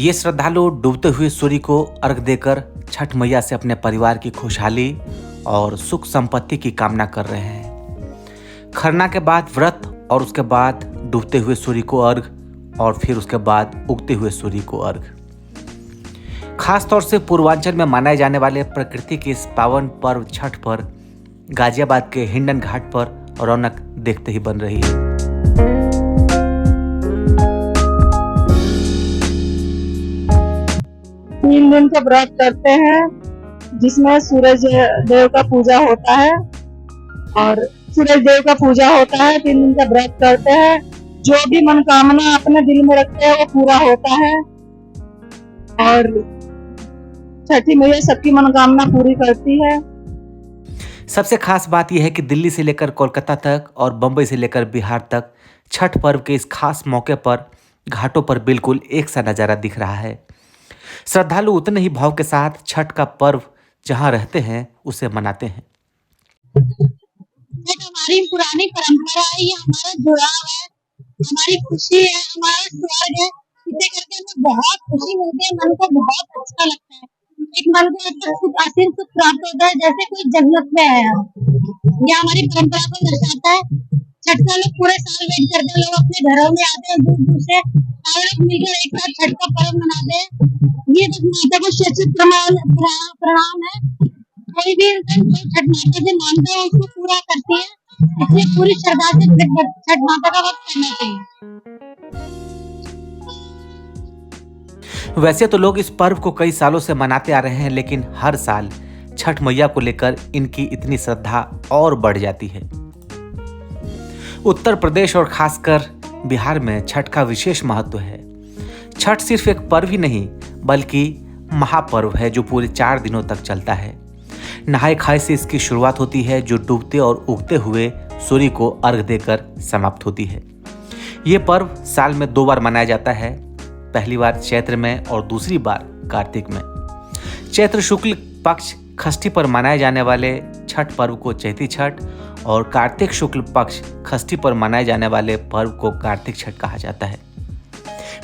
ये श्रद्धालु डूबते हुए सूर्य को अर्घ देकर छठ मैया से अपने परिवार की खुशहाली और सुख संपत्ति की कामना कर रहे हैं। खरना के बाद व्रत और उसके बाद डूबते हुए सूर्य को अर्घ और फिर उसके बाद उगते हुए सूर्य को अर्घ। खास तौर से पूर्वांचल में मनाए जाने वाले प्रकृति के इस पावन पर्व छठ पर गाजियाबाद के हिंडन घाट पर रौनक देखते ही बन रही है। 3 दिन का व्रत करते हैं जिसमें सूरज देव का पूजा होता है और सूरज देव का पूजा होता है। 3 दिन का व्रत करते हैं, जो भी मनोकामना अपने दिल में रखते हैं वो पूरा होता है और छठी मैया सबकी मनोकामना पूरी करती है। सबसे खास बात यह है कि दिल्ली से लेकर कोलकाता तक और बंबई से लेकर बिहार तक छठ पर्व के इस खास मौके पर घाटों पर बिल्कुल एक सा नज़ारा दिख रहा है। श्रद्धालु उतने ही भाव के साथ छठ का पर्व जहां रहते हैं उसे मनाते हैं। हमारी पुरानी परंपरा है, ये हमारा जुड़ाव है, हमारी खुशी है, हमारा स्वर्ग है। इसे करके हमें बहुत खुशी मिलती है, मन को बहुत अच्छा लगता है। एक मन को एक सुख असीम सुख प्राप्त होता है, जैसे कोई जन्नत में है। ये हमारी परंपरा को दर्शाता है। छठ का लोग पूरे साल वेट करते हैं, लोग अपने घरों में आते हैं, दूर दूर से सारे लोग मिलकर एक साथ छठ का पर्व मनाते हैं। ये बस माता को शत प्रणाम है। कोई भी छठ माता से मानता है उसको पूरा करती है, इसलिए पूरी श्रद्धा से छठ माता का वक्त करना चाहिए। वैसे तो लोग इस पर्व को कई सालों से मनाते आ रहे हैं, लेकिन हर साल छठ मैया को लेकर इनकी इतनी श्रद्धा और बढ़ जाती है। उत्तर प्रदेश और खासकर बिहार में छठ का विशेष महत्व है। छठ सिर्फ एक पर्व ही नहीं बल्कि महापर्व है जो पूरे 4 दिनों तक चलता है। नहाए खाए से इसकी शुरुआत होती है, जो डूबते और उगते हुए सूर्य को अर्घ देकर समाप्त होती है। ये पर्व साल में 2 बार मनाया जाता है, पहली बार चैत्र में और दूसरी बार कार्तिक में। चैत्र शुक्ल पक्ष षष्ठी पर मनाए जाने वाले छठ पर्व को चैती छठ और कार्तिक शुक्ल पक्ष षष्ठी पर मनाए जाने वाले पर्व को कार्तिक छठ कहा जाता है।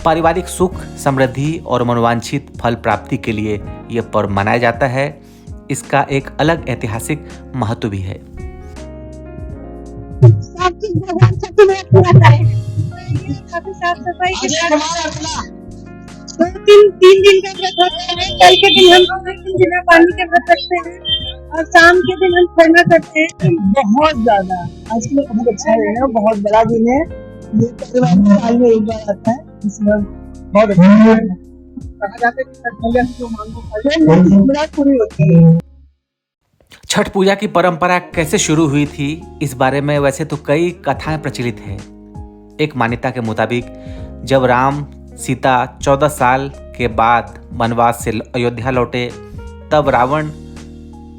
पारिवारिक सुख समृद्धि और मनोवांछित फल प्राप्ति के लिए यह पर्व मनाया जाता है। इसका एक अलग ऐतिहासिक महत्व भी है। साफ सफाई के साथ 3 दिन का व्रत रखते हैं। कल के दिन हम बिना पानी के व्रत रखते हैं और शाम के दिन हम खरना करते हैं। बहुत ज्यादा आज के लिए बहुत अच्छा है, बहुत बड़ा दिन है। ये साल में एक बार आता है, इसमें बहुत अच्छा है। कहा जाता है कि छठ मैया की जो मांगो पूरी होती है। छठ पूजा की परंपरा कैसे शुरू हुई थी, इस बारे में वैसे तो कई कथाएं प्रचलित हैं। एक मान्यता के मुताबिक जब राम सीता 14 साल के बाद वनवास से अयोध्या लौटे, तब रावण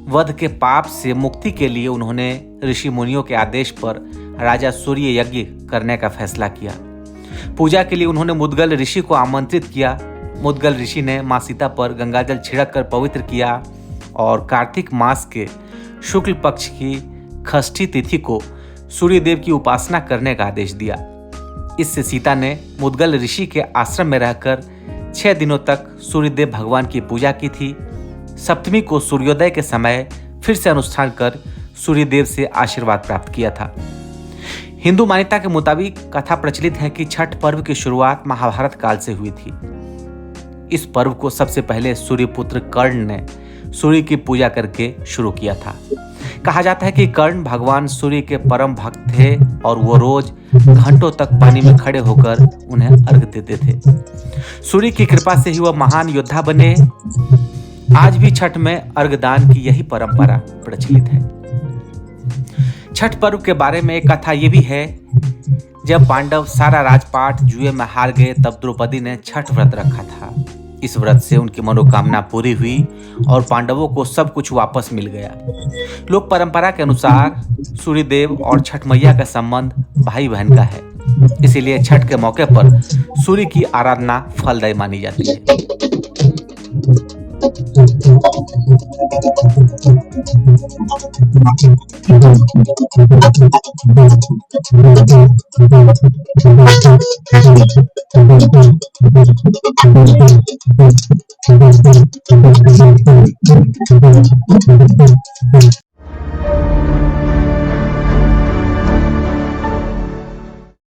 वध के पाप से मुक्ति के लिए उन्होंने ऋषि मुनियों के आदेश पर राजा सूर्य यज्ञ करने का फैसला किया। पूजा के लिए उन्होंने मुद्गल ऋषि को आमंत्रित किया। मुद्गल ऋषि ने मां सीता पर गंगाजल छिड़क कर पवित्र किया और कार्तिक मास के शुक्ल पक्ष की षष्ठी तिथि को सूर्य देव की उपासना करने का आदेश दिया। इससे सीता ने मुद्गल ऋषि के आश्रम में रहकर 6 दिनों तक सूर्यदेव भगवान की पूजा की थी। सप्तमी को सूर्योदय के समय फिर से अनुष्ठान कर सूर्यदेव से आशीर्वाद प्राप्त किया था। हिंदू मान्यता के मुताबिक कथा प्रचलित है कि छठ पर्व की शुरुआत महाभारत काल से हुई थी। इस पर्व को सबसे पहले सूर्यपुत्र कर्ण ने सूर्य की पूजा करके शुरू किया था। कहा जाता है कि कर्ण भगवान सूर्य के परम भक्त थे और वो रोज घंटों तक पानी में खड़े होकर उन्हें अर्घ देते थे। सूर्य की कृपा से ही वह महान योद्धा बने। आज भी छठ में अर्घदान की यही परंपरा प्रचलित है। छठ पर्व के बारे में एक कथा ये भी है, जब पांडव सारा राजपाट जुए में हार गए तब द्रौपदी ने छठ व्रत रखा था। इस व्रत से उनकी मनोकामना पूरी हुई और पांडवों को सब कुछ वापस मिल गया। लोक परंपरा के अनुसार सूर्यदेव और छठ मैया का संबंध भाई बहन का है, इसीलिए छठ के मौके पर सूर्य की आराधना फलदायी मानी जाती है।